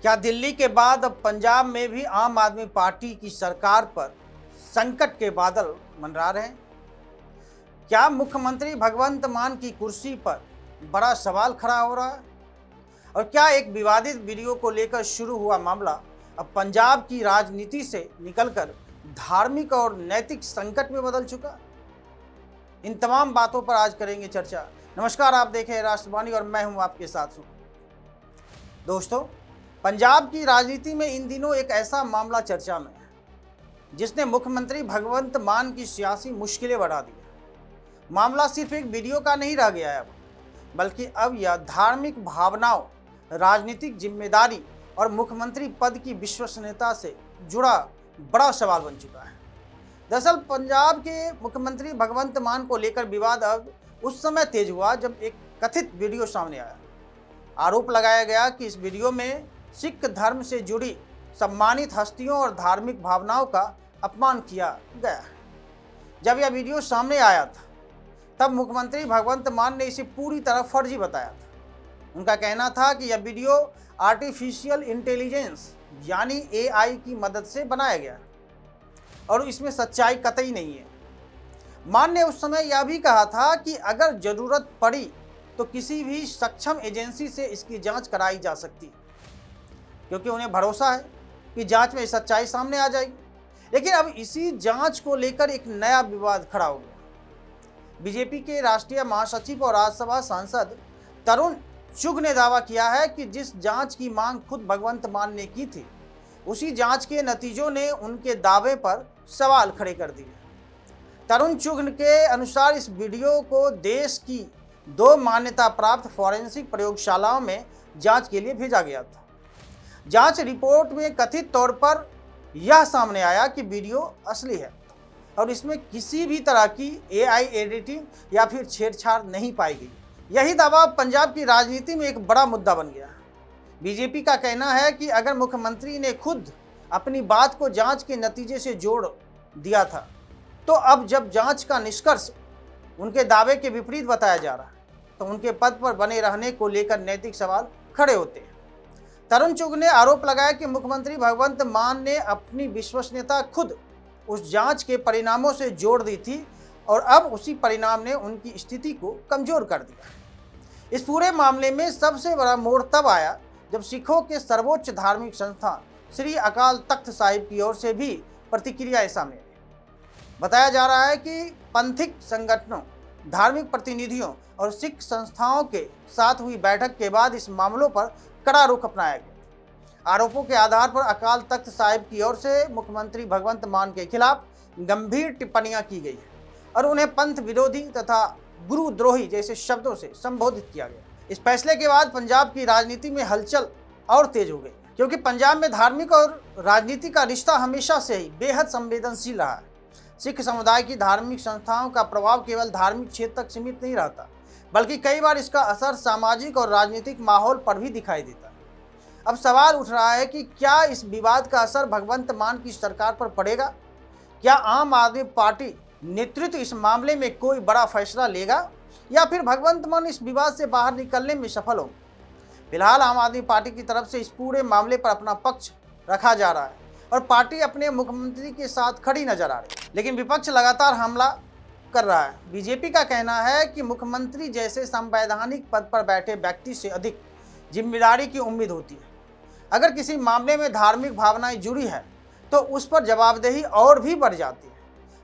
क्या दिल्ली के बाद अब पंजाब में भी आम आदमी पार्टी की सरकार पर संकट के बादल मंडरा रहे हैं? क्या मुख्यमंत्री भगवंत मान की कुर्सी पर बड़ा सवाल खड़ा हो रहा है? और क्या एक विवादित वीडियो को लेकर शुरू हुआ मामला अब पंजाब की राजनीति से निकलकर धार्मिक और नैतिक संकट में बदल चुका? इन तमाम बातों पर आज करेंगे चर्चा। नमस्कार, आप देख रहे हैं राष्ट्रवाणी और मैं हूं आपके साथ हूं। दोस्तों, पंजाब की राजनीति में इन दिनों एक ऐसा मामला चर्चा में है जिसने मुख्यमंत्री भगवंत मान की सियासी मुश्किलें बढ़ा दी। मामला सिर्फ एक वीडियो का नहीं रह गया है, बल्कि अब यह धार्मिक भावनाओं, राजनीतिक जिम्मेदारी और मुख्यमंत्री पद की विश्वसनीयता से जुड़ा बड़ा सवाल बन चुका है। दरअसल पंजाब के मुख्यमंत्री भगवंत मान को लेकर विवाद अब उस समय तेज हुआ जब एक कथित वीडियो सामने आया। आरोप लगाया गया कि इस वीडियो में सिख धर्म से जुड़ी सम्मानित हस्तियों और धार्मिक भावनाओं का अपमान किया गया है। जब यह वीडियो सामने आया था तब मुख्यमंत्री भगवंत मान ने इसे पूरी तरह फर्जी बताया था। उनका कहना था कि यह वीडियो आर्टिफिशियल इंटेलिजेंस यानी AI की मदद से बनाया गया और इसमें सच्चाई कतई नहीं है। मान ने उस समय यह भी कहा था कि अगर जरूरत पड़ी तो किसी भी सक्षम एजेंसी से इसकी जांच कराई जा सकती, क्योंकि उन्हें भरोसा है कि जांच में सच्चाई सामने आ जाएगी। लेकिन अब इसी जांच को लेकर एक नया विवाद खड़ा हो गया। बीजेपी के राष्ट्रीय महासचिव और राज्यसभा सांसद तरुण चुघ ने दावा किया है कि जिस जांच की मांग खुद भगवंत मान ने की थी, उसी जांच के नतीजों ने उनके दावे पर सवाल खड़े कर दिए। तरुण चुघ के अनुसार इस वीडियो को देश की 2 मान्यता प्राप्त फॉरेंसिक प्रयोगशालाओं में जांच के लिए भेजा गया था। जांच रिपोर्ट में कथित तौर पर यह सामने आया कि वीडियो असली है और इसमें किसी भी तरह की AI एडिटिंग या फिर छेड़छाड़ नहीं पाई गई। यही दावा पंजाब की राजनीति में एक बड़ा मुद्दा बन गया। बीजेपी का कहना है कि अगर मुख्यमंत्री ने खुद अपनी बात को जांच के नतीजे से जोड़ दिया था, तो अब जब जांच का निष्कर्ष उनके दावे के विपरीत बताया जा रहा है, तो उनके पद पर बने रहने को लेकर नैतिक सवाल खड़े होते हैं। तरुण चुघ ने आरोप लगाया कि मुख्यमंत्री भगवंत मान ने अपनी विश्वसनीयता खुद उस जांच के परिणामों से जोड़ दी थी और अब उसी परिणाम ने उनकी स्थिति को कमजोर कर दिया। इस पूरे मामले में सबसे बड़ा मोड़ तब आया जब सिखों के सर्वोच्च धार्मिक संस्थान श्री अकाल तख्त साहिब की ओर से भी प्रतिक्रियाएं सामने आई। बताया जा रहा है कि पंथिक संगठनों, धार्मिक प्रतिनिधियों और सिख संस्थाओं के साथ हुई बैठक के बाद इस मामलों पर कड़ा रुख अपनाया गया। आरोपों के आधार पर अकाल तख्त साहिब की ओर से मुख्यमंत्री भगवंत मान के खिलाफ गंभीर टिप्पणियां की गई और उन्हें पंथ विरोधी तथा गुरुद्रोही जैसे शब्दों से संबोधित किया गया। इस फैसले के बाद पंजाब की राजनीति में हलचल और तेज हो गई, क्योंकि पंजाब में धार्मिक और राजनीति का रिश्ता हमेशा से ही बेहद संवेदनशील रहा है। सिख समुदाय की धार्मिक संस्थाओं का प्रभाव केवल धार्मिक क्षेत्र तक सीमित नहीं रहता, बल्कि कई बार इसका असर सामाजिक और राजनीतिक माहौल पर भी दिखाई देता है। अब सवाल उठ रहा है कि क्या इस विवाद का असर भगवंत मान की सरकार पर पड़ेगा? क्या आम आदमी पार्टी नेतृत्व इस मामले में कोई बड़ा फैसला लेगा या फिर भगवंत मान इस विवाद से बाहर निकलने में सफल होंगे? फिलहाल आम आदमी पार्टी की तरफ से इस पूरे मामले पर अपना पक्ष रखा जा रहा है और पार्टी अपने मुख्यमंत्री के साथ खड़ी नजर आ रही है, लेकिन विपक्ष लगातार हमला कर रहा है। बीजेपी का कहना है कि मुख्यमंत्री जैसे संवैधानिक पद पर बैठे व्यक्ति से अधिक जिम्मेदारी की उम्मीद होती है। अगर किसी मामले में धार्मिक भावनाएं जुड़ी है तो उस पर जवाबदेही और भी बढ़ जाती है।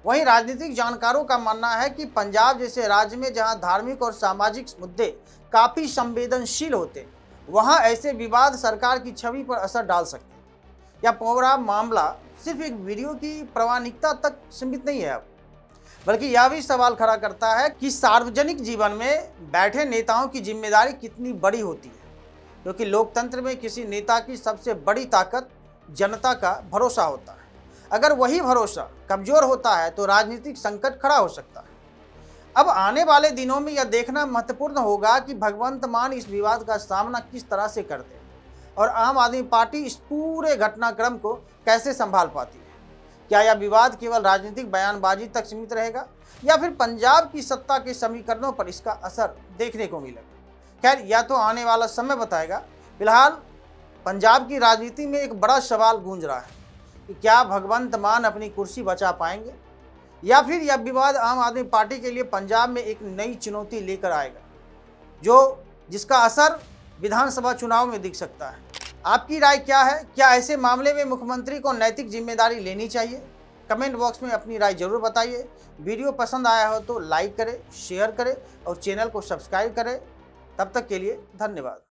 वहीं राजनीतिक जानकारों का मानना है कि पंजाब जैसे राज्य में जहां धार्मिक और सामाजिक मुद्दे काफ़ी संवेदनशील होते हैं, वहां ऐसे विवाद सरकार की छवि पर असर डाल सकते हैं। यह पूरा मामला सिर्फ एक वीडियो की प्रामाणिकता तक सीमित नहीं है, बल्कि यह भी सवाल खड़ा करता है कि सार्वजनिक जीवन में बैठे नेताओं की जिम्मेदारी कितनी बड़ी होती है, क्योंकि लोकतंत्र में किसी नेता की सबसे बड़ी ताकत जनता का भरोसा होता है। अगर वही भरोसा कमजोर होता है तो राजनीतिक संकट खड़ा हो सकता है। अब आने वाले दिनों में यह देखना महत्वपूर्ण होगा कि भगवंत मान इस विवाद का सामना किस तरह से करते हैं और आम आदमी पार्टी इस पूरे घटनाक्रम को कैसे संभाल पाती है। क्या यह विवाद केवल राजनीतिक बयानबाजी तक सीमित रहेगा या फिर पंजाब की सत्ता के समीकरणों पर इसका असर देखने को मिलेगा? खैर, यह तो आने वाला समय बताएगा। फिलहाल पंजाब की राजनीति में एक बड़ा सवाल गूंज रहा है कि क्या भगवंत मान अपनी कुर्सी बचा पाएंगे या फिर यह विवाद आम आदमी पार्टी के लिए पंजाब में एक नई चुनौती लेकर आएगा जिसका असर विधानसभा चुनाव में दिख सकता है। आपकी राय क्या है? क्या ऐसे मामले में मुख्यमंत्री को नैतिक जिम्मेदारी लेनी चाहिए? कमेंट बॉक्स में अपनी राय जरूर बताइए। वीडियो पसंद आया हो तो लाइक करें, शेयर करें और चैनल को सब्सक्राइब करें। तब तक के लिए धन्यवाद।